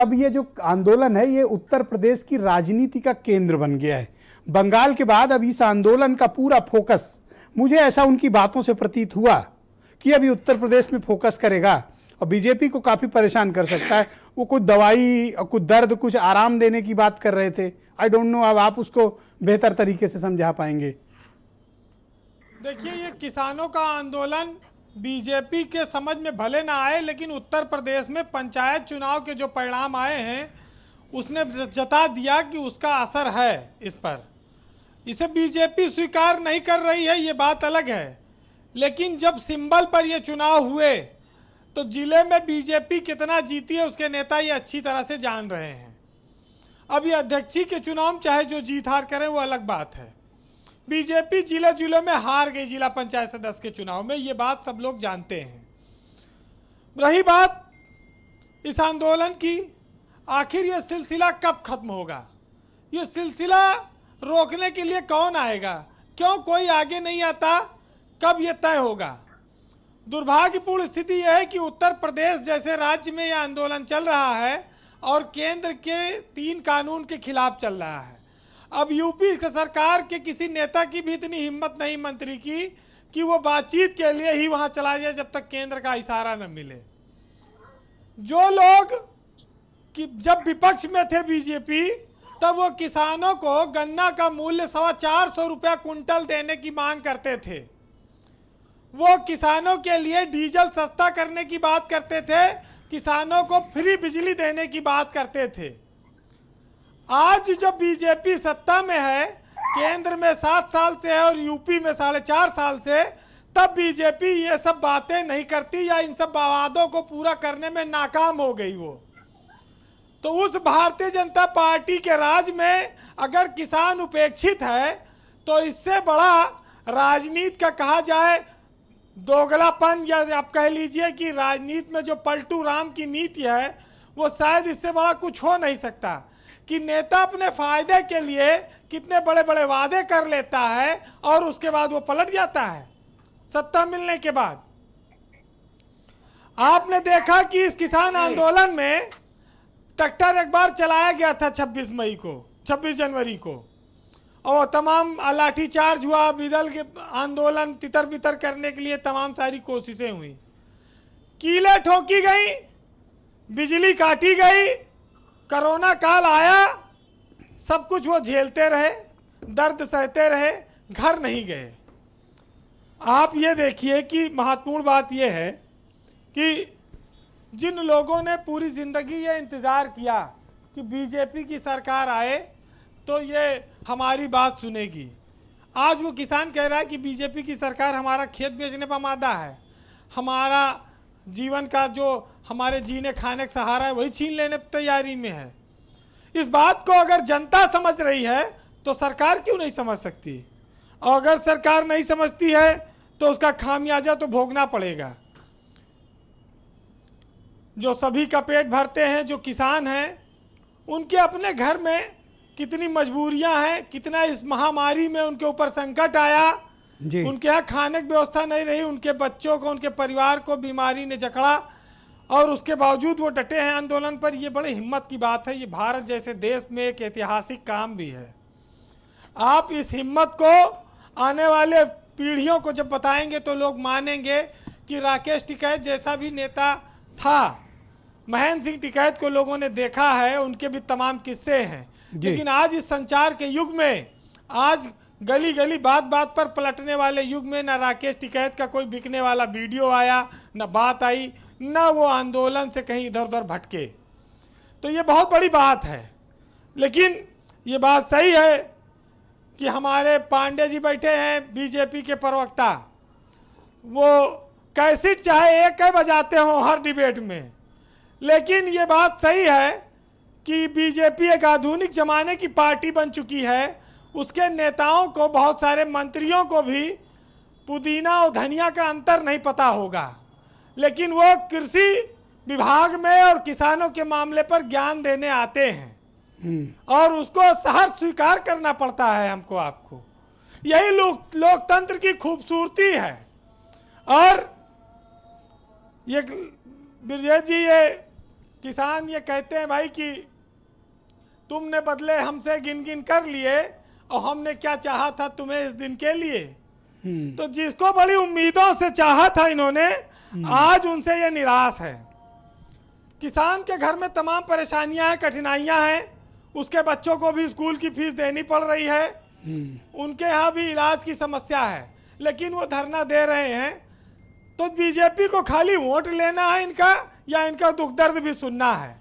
अब ये जो आंदोलन है ये उत्तर प्रदेश की राजनीति का केंद्र बन गया है। बंगाल के बाद अब इस आंदोलन का पूरा फोकस, मुझे ऐसा उनकी बातों से प्रतीत हुआ कि अभी उत्तर प्रदेश में फोकस करेगा और बीजेपी को काफी परेशान कर सकता है। वो कुछ दवाई, कुछ दर्द, कुछ आराम देने की बात कर रहे थे। आई डोंट नो, अब आप उसको बेहतर तरीके से समझा पाएंगे। देखिए, ये किसानों का आंदोलन बीजेपी के समझ में भले ना आए, लेकिन उत्तर प्रदेश में पंचायत चुनाव के जो परिणाम आए हैं उसने जता दिया कि उसका असर है इस पर। इसे बीजेपी स्वीकार नहीं कर रही है, ये बात अलग है, लेकिन जब सिंबल पर ये चुनाव हुए तो जिले में बीजेपी कितना जीती है उसके नेता ये अच्छी तरह से जान रहे हैं। अब ये अध्यक्षी के चुनाव चाहे जो जीत हार करें वो अलग बात है। बीजेपी जिले जिलों में हार गई जिला पंचायत सदस्य के चुनाव में, ये बात सब लोग जानते हैं। रही बात इस आंदोलन की, आखिर ये सिलसिला कब खत्म होगा, ये सिलसिला रोकने के लिए कौन आएगा, क्यों कोई आगे नहीं आता, कब ये तय होगा। दुर्भाग्यपूर्ण स्थिति यह है कि उत्तर प्रदेश जैसे राज्य में यह आंदोलन चल रहा है और केंद्र के 3 कानून के खिलाफ चल रहा है। अब यूपी सरकार के किसी नेता की भी इतनी हिम्मत नहीं, मंत्री की, कि वो बातचीत के लिए ही वहां चला जाए जब तक केंद्र का इशारा न मिले। जो लोग कि जब विपक्ष में थे बीजेपी, तब वो किसानों को गन्ना का मूल्य 450 रुपया कुंटल देने की मांग करते थे। वो किसानों के लिए डीजल सस्ता करने की बात करते थे, किसानों को फ्री बिजली देने की बात करते थे। आज जब बीजेपी सत्ता में है, केंद्र में 7 साल से है और यूपी में 4.5 साल से, तब बीजेपी ये सब बातें नहीं करती या इन सब वादों को पूरा करने में नाकाम हो गई। वो तो उस भारतीय जनता पार्टी के राज में अगर किसान उपेक्षित है तो इससे बड़ा राजनीति का कहा जाए दोगलापन, या आप कह लीजिए कि राजनीति में जो पलटू राम की नीति है, वो शायद इससे बड़ा कुछ हो नहीं सकता कि नेता अपने फायदे के लिए कितने बड़े बड़े वादे कर लेता है और उसके बाद वो पलट जाता है सत्ता मिलने के बाद। आपने देखा कि इस किसान आंदोलन में ट्रैक्टर एक बार चलाया गया था 26 जनवरी को, और तमाम लाठीचार्ज हुआ, बिदल के आंदोलन तितर बितर करने के लिए तमाम सारी कोशिशें हुई, कीलें ठोकी गई, बिजली काटी गई, कोरोना काल आया, सब कुछ वो झेलते रहे, दर्द सहते रहे, घर नहीं गए। आप ये देखिए कि महत्वपूर्ण बात यह है कि जिन लोगों ने पूरी ज़िंदगी ये इंतज़ार किया कि बीजेपी की सरकार आए तो ये हमारी बात सुनेगी, आज वो किसान कह रहा है कि बीजेपी की सरकार हमारा खेत बेचने पर आमादा है, हमारा जीवन का जो हमारे जीने खाने का सहारा है वही छीन लेने की तैयारी में है। इस बात को अगर जनता समझ रही है तो सरकार क्यों नहीं समझ सकती, और अगर सरकार नहीं समझती है तो उसका खामियाजा तो भोगना पड़ेगा। जो सभी का पेट भरते हैं, जो किसान हैं, उनके अपने घर में कितनी मजबूरियां हैं, कितना इस महामारी में उनके ऊपर संकट आया, उनके यहाँ खाने की व्यवस्था नहीं रही, उनके बच्चों को, उनके परिवार को बीमारी ने जकड़ा, और उसके बावजूद वो डटे हैं आंदोलन पर। ये बड़ी हिम्मत की बात है, ये भारत जैसे देश में एक ऐतिहासिक काम भी है। आप इस हिम्मत को आने वाले पीढ़ियों को जब बताएंगे तो लोग मानेंगे कि राकेश टिकैत जैसा भी नेता था। महेंद्र सिंह टिकैत को लोगों ने देखा है, उनके भी तमाम किस्से हैं, लेकिन आज इस संचार के युग में, आज गली गली बात बात पर पलटने वाले युग में, ना राकेश टिकैत का कोई बिकने वाला वीडियो आया, ना बात आई, ना वो आंदोलन से कहीं इधर उधर भटके। तो ये बहुत बड़ी बात है। लेकिन ये बात सही है कि हमारे पांडे जी बैठे हैं बीजेपी के प्रवक्ता, वो कैसेट चाहे एक बजाते हों हर डिबेट में, लेकिन ये बात सही है कि बीजेपी एक आधुनिक जमाने की पार्टी बन चुकी है। उसके नेताओं को, बहुत सारे मंत्रियों को भी पुदीना और धनिया का अंतर नहीं पता होगा, लेकिन वो कृषि विभाग में और किसानों के मामले पर ज्ञान देने आते हैं और उसको सहर्ष स्वीकार करना पड़ता है हमको, आपको। यही लोकतंत्र की खूबसूरती है। और ये ब्रजेश जी, ये किसान ये कहते हैं भाई कि तुमने बदले हमसे गिन गिन कर लिए और हमने क्या चाहा था तुम्हें इस दिन के लिए। तो जिसको बड़ी उम्मीदों से चाहा था इन्होंने, आज उनसे ये निराश है। किसान के घर में तमाम परेशानियां हैं, कठिनाइयां हैं, उसके बच्चों को भी स्कूल की फीस देनी पड़ रही है, उनके यहाँ भी इलाज की समस्या है, लेकिन वो धरना दे रहे हैं। तो बीजेपी को खाली वोट लेना है इनका, या इनका दुख दर्द भी सुनना है?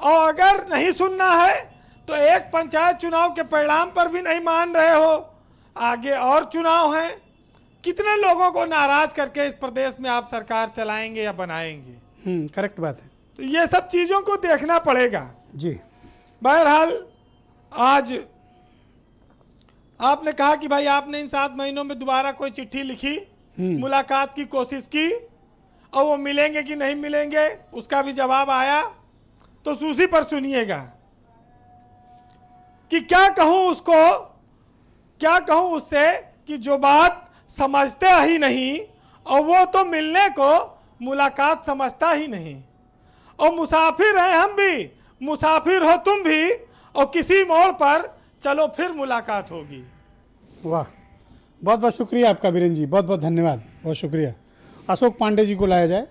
और अगर नहीं सुनना है तो एक पंचायत चुनाव के परिणाम पर भी नहीं मान रहे हो, आगे और चुनाव हैं, कितने लोगों को नाराज करके इस प्रदेश में आप सरकार चलाएंगे या बनाएंगे? करेक्ट बात है। तो ये सब चीज़ों को देखना पड़ेगा जी। बहरहाल आज आपने कहा कि भाई आपने इन 7 महीनों में दोबारा कोई चिट्ठी लिखी, मुलाकात की कोशिश की, और वो मिलेंगे कि नहीं मिलेंगे उसका भी जवाब आया। तो उसी पर सुनिएगा कि क्या कहूं उसको, क्या कहूं उससे कि जो बात समझते ही नहीं, और वो तो मिलने को मुलाकात समझता ही नहीं। और मुसाफिर हैं हम भी, मुसाफिर हो तुम भी, और किसी मोड़ पर चलो फिर मुलाकात होगी। वाह, बहुत बहुत शुक्रिया आपका वीरेंद्र जी, बहुत बहुत धन्यवाद, बहुत शुक्रिया। अशोक पांडे जी को लाया जाए।